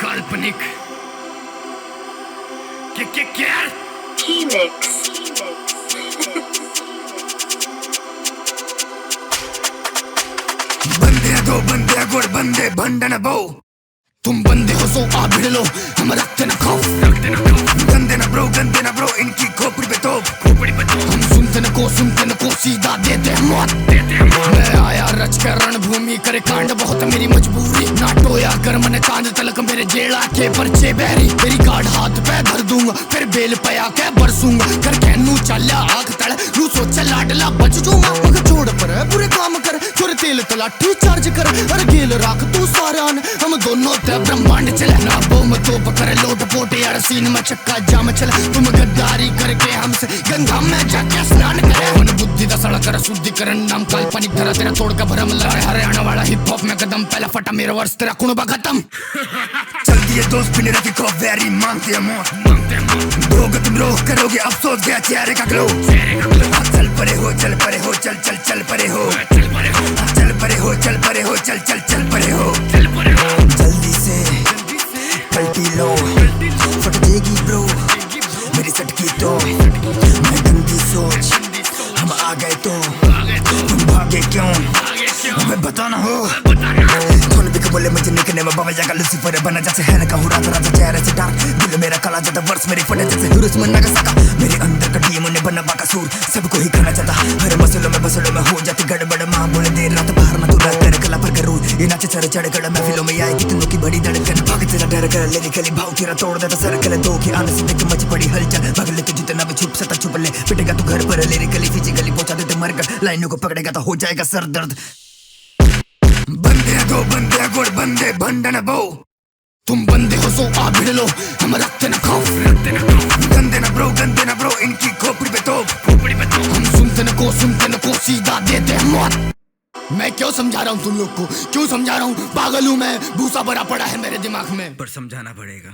काल्पनिक क्या T-Mix. बंदे दो बंदे गुड़ बंदे भंडन बो तुम बंदे हो सो आ भिड़ लो हम रखते न खाओ गंदे न ब्रो इनकी खोपड़ी पे तो हम सुनते न को सीधा देते हैं मौत मैं आया रच कर रणभूमि करे कांड बहुत मेरी मजबूरी नाटो या कर मन चांद तलक मेरे जेड़ा के परचे बहरी तेरी गाढ़ हाथ पे धर दूंगा फिर बेल पया के बरसूंगा कर कहनू चल्या आंख तड़ रू सोचा लाडला बच जूंगा मगर छोड़ पर बुरे काम कर छोरे तेल तलाठी चार्ज कर अरे गेल राख तू सारा हम दोनों ते ब्रह्मांड चले ना बोम तो पकड़ लोट पोट यार सीन में चक्का जाम चले तुम गद्दारी करके हमसे गंगा में जाके स्नान करे मन बुद्धि दा सड़ा कर शुद्धिकरण नाम काल्पनिक धरा तेरा तोड़ का भरम लड़े हरियाणा वाला हिप हॉप में कदम पहला फटा मेरा वर्ष तेरा कुणबा खत्म चलती है दोस्त बिन रखी को वेरी मांगते हैं मौत दोगे तुम रोक करोगे अफसोस गया चेहरे का ग्लो चल परे हो चल परे हो चल चल चल परे हो चल परे हो चल परे हो चल चल चल परे हो जल्दी से पलटी लो फट जाएगी ब्रो मेरी सटकी तो मैं गंदी सोच हम आ गए तो तुम भागे क्यों हमें बताना हो थोड़े भी बोले मुझे निकलने में बाबा जागा लूसीफर बना जैसे है का हुरा राजा चेहरे से डार्क दिल मेरा काला जाता वर्ष मेरी फटे जैसे हिरोशिमा नागासाकी मेरे अंदर का डीमन ने बना बाकासुर सबको ही खाना चाहता हर मसलों में बसलों में हो जाती गड़बड़ मां बोले देर रात बाहर ना तू रात कर कला पर करूं ये नाचे चढ़ चढ़ कर महफिलों में आए कितनों की बड़ी धड़कन भाग तेरा डर कर ले निकली भाव तेरा तोड़ देता सर कर दो के आने से देख मच पड़ी हलचल भाग ले तू जितना भी छुप सकता छुप ले पिटेगा तू घर पर लिरिकली फिजिकली पहुंचा देते मर कर लाइनों को पकड़ेगा तो हो जाएगा सर दर्द बंदे दो बंदे गुड़ बंदे भंडन बो तुम बंदे हो सो आ भिड़ लो हम रखते न खाओ गंदे न ब्रो इनकी खोपड़ी पे तो हम सुनते न को सीधा देते हैं मौत मैं क्यों समझा रहा हूँ तुम लोग को क्यों समझा रहा हूँ पागल हूँ मैं भूसा भरा पड़ा है मेरे दिमाग में पर समझाना पड़ेगा।